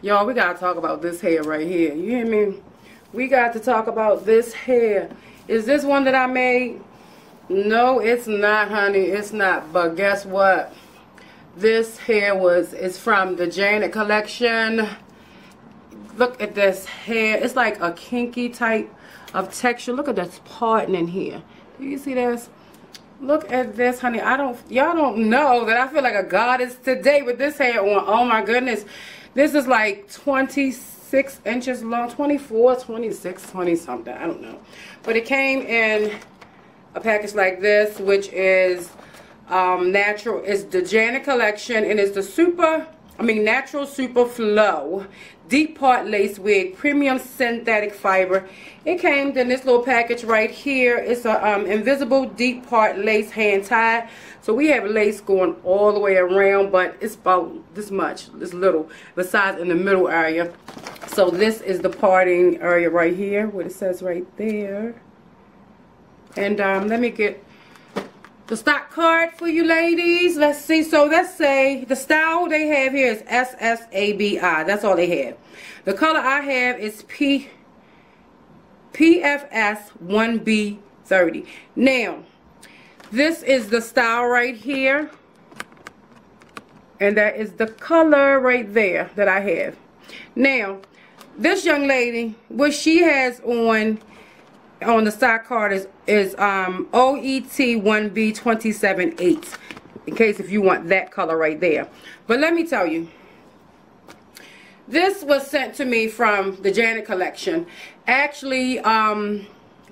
Y'all, we gotta talk about this hair right here. You hear me? We got to talk about this hair. Is this one that I made? No, it's not, honey. It's not. But guess what? This hair is from the Janet collection. Look at this hair. It's like a kinky type of texture. Look at this parting in here. Do you see this? Look at this, honey. Y'all don't know that I feel like a goddess today with this hair on. Oh my goodness. This is like 26 inches long, 24, 26, 20 something. I don't know. But it came in a package like this, which is natural. It's the Janet collection, and it's the natural super flow deep part lace wig, premium synthetic fiber. It came in this little package right here. It's a invisible deep part lace hand tied. So we have lace going all the way around, but it's about this much, this little, besides in the middle area. So this is the parting area right here, what it says right there. And let me get the stock card for you ladies. Let's see. So let's say the style they have here is SSABI. That's all they have. The color I have is PFS 1B30. Now, this is the style right here. And that is the color right there that I have. Now, this young lady, what she has on the stock card is OET 1B278, in case if you want that color right there. But let me tell you, this was sent to me from the Janet collection. Actually,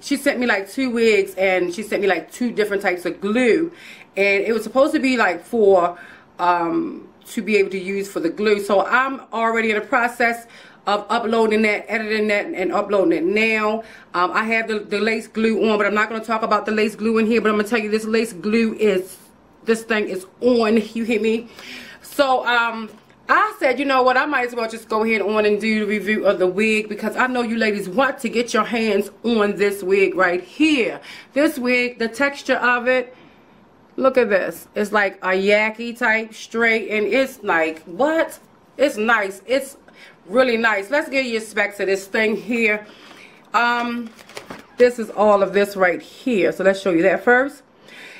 she sent me like 2 wigs, and she sent me like 2 different types of glue, and it was supposed to be like for to be able to use for the glue. So I'm already in the process of uploading that, editing that, and uploading it now. I have the lace glue on, but I'm not going to talk about the lace glue in here, but I'm going to tell you this lace glue this thing is on. You hear me? So I said, you know what, I might as well just go ahead on and do the review of the wig, because I know you ladies want to get your hands on this wig right here. This wig, the texture of it, look at this. It's like a yaki type straight, and it's like, what? It's nice. It's really nice. Let's give you specs of this thing here. This is all of this right here, so let's show you that first.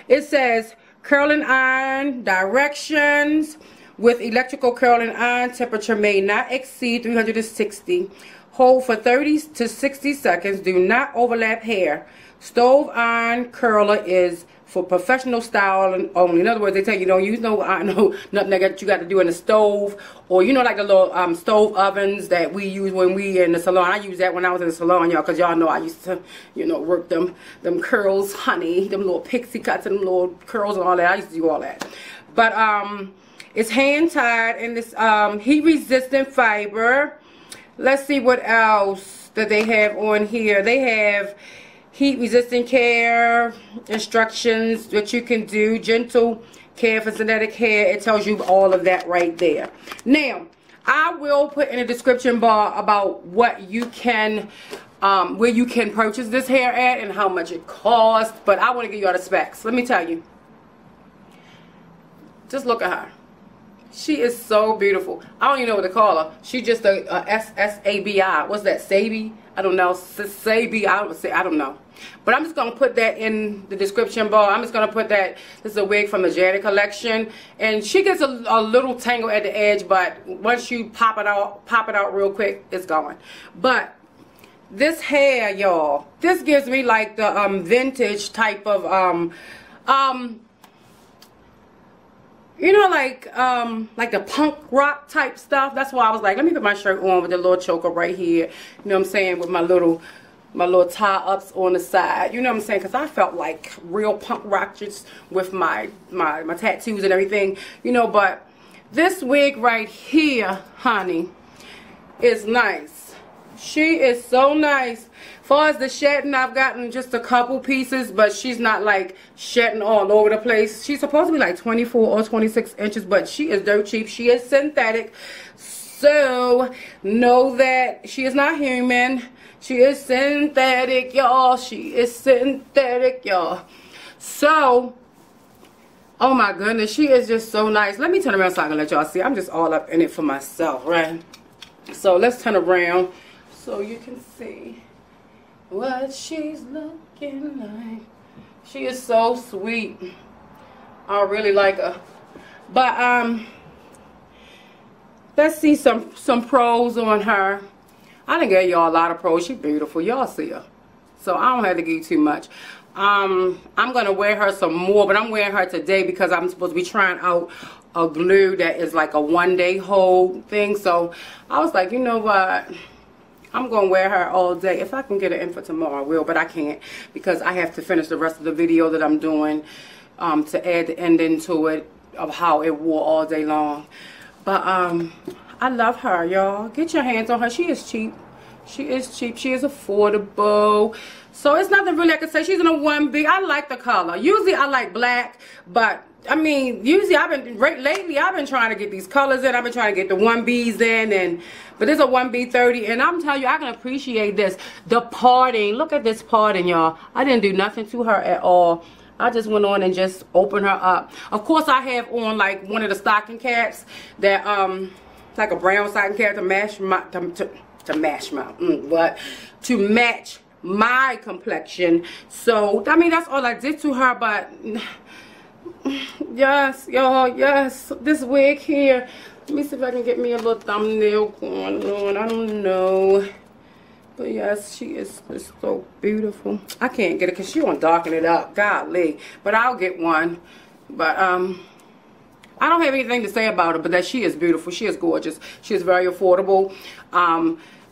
It says curling iron directions with electrical curling iron. Temperature may not exceed 360. Hold for 30 to 60 seconds. Do not overlap hair. Stove iron curler is for professional style only. In other words, they tell you don't use nothing that you got to do in the stove, or you know, like the little stove ovens that we use when we in the salon. I use that when I was in the salon, y'all, because y'all know I used to, you know, work them curls, honey, them little pixie cuts and them little curls and all that. I used to do all that. But it's hand tied, and this heat resistant fiber. Let's see what else that they have on here. They have heat resistant care instructions, what you can do, gentle care for synthetic hair. It tells you all of that right there. Now, I will put in the description bar about what you can where you can purchase this hair at and how much it costs, but I want to give you all the specs. Let me tell you, just look at her. She is so beautiful. I don't even know what to call her. She's just a SSABI. What's that? SSABI? I don't know. SSABI. I don't know. But I'm just going to put that in the description bar. I'm just going to put that. This is a wig from the Janet collection. And she gets a little tangle at the edge, but once you pop it out real quick, it's gone. But this hair, y'all, this gives me like the vintage type of you know, like the punk rock type stuff. That's why I was like, let me put my shirt on with the little choker right here. You know what I'm saying? With my little tie-ups on the side. You know what I'm saying? Because I felt like real punk rock just with my tattoos and everything. You know, but this wig right here, honey, is nice. She is so nice. As far as the shedding, I've gotten just a couple pieces, but she's not like shedding all over the place. She's supposed to be like 24 or 26 inches, but she is dirt cheap. She is synthetic. So know that she is not human. She is synthetic, y'all. She is synthetic, y'all. So, oh my goodness, she is just so nice. Let me turn around so I can let y'all see. I'm just all up in it for myself, right? So let's turn around so you can see what she's looking like. She is so sweet. I really like her. But let's see some pros on her. I done gave y'all a lot of pros. She's beautiful. Y'all see her. So I don't have to give too much. I'm gonna wear her some more, but I'm wearing her today because I'm supposed to be trying out a glue that is like a one-day hold thing. So I was like, you know what? I'm gonna wear her all day. If I can get her in for tomorrow, I will, but I can't because I have to finish the rest of the video that I'm doing to add the ending to it of how it wore all day long. But I love her, y'all. Get your hands on her. She is cheap. She is cheap. She is affordable. So it's nothing really I can say. She's in a 1B. I like the color. Usually I like black, but I mean, usually lately I've been trying to get these colors in. I've been trying to get the 1Bs in, but there's a 1B30, and I'm telling you, I can appreciate this. The parting. Look at this parting, y'all. I didn't do nothing to her at all. I just went on and just opened her up. Of course, I have on like one of the stocking caps that like a brown stocking cap to match my complexion. So I mean, that's all I did to her. But yes, y'all, yes, this wig here. Let me see if I can get me a little thumbnail going on. I don't know. But yes, she is so beautiful. I can't get it because she won't darken it up. Golly. But I'll get one. But I don't have anything to say about her, but that she is beautiful. She is gorgeous. She is very affordable.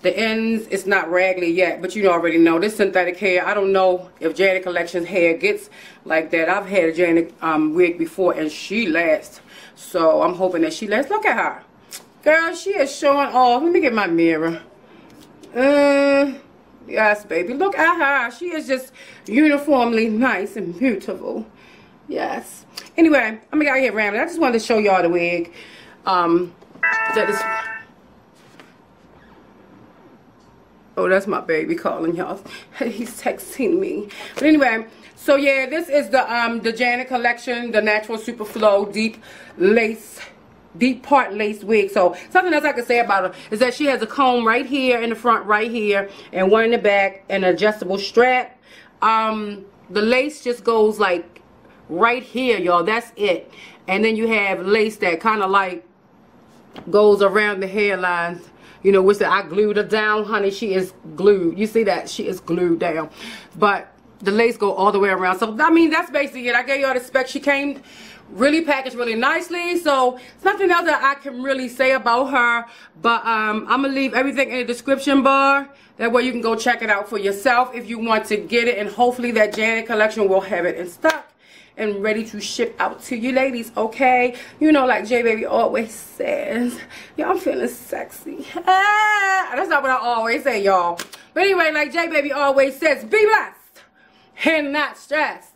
The ends, it's not raggedy yet, but you already know. This synthetic hair, I don't know if Janet Collection's hair gets like that. I've had a Janet wig before, and she lasts. So I'm hoping that she lasts. Look at her. Girl, she is showing off. Let me get my mirror. Yes, baby. Look at her. She is just uniformly nice and beautiful. Yes. Anyway, I'm gonna get out here rambling. I just wanted to show y'all the wig. That is. Oh, that's my baby calling y'all. He's texting me. But anyway, so yeah, this is the Janet Collection, the Natural Superflow deep part lace wig. So something else I can say about her is that she has a comb right here in the front, right here, and one in the back, and an adjustable strap. The lace just goes like right here, y'all. That's it. And then you have lace that kind of like goes around the hairlines. You know, which I glued her down, honey. She is glued. You see that? She is glued down. But the lace go all the way around. So, I mean, that's basically it. I gave y'all the specs. She came really packaged really nicely. So, it's nothing else that I can really say about her. But I'm going to leave everything in the description bar. That way you can go check it out for yourself if you want to get it. And hopefully that Janet Collection will have it in stock and ready to ship out to you ladies, okay? You know, like J Baby always says, y'all, I'm feeling sexy. That's not what I always say, y'all. But anyway, like J Baby always says, be blessed and not stressed.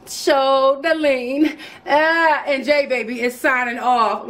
Show the lean. And J Baby is signing off.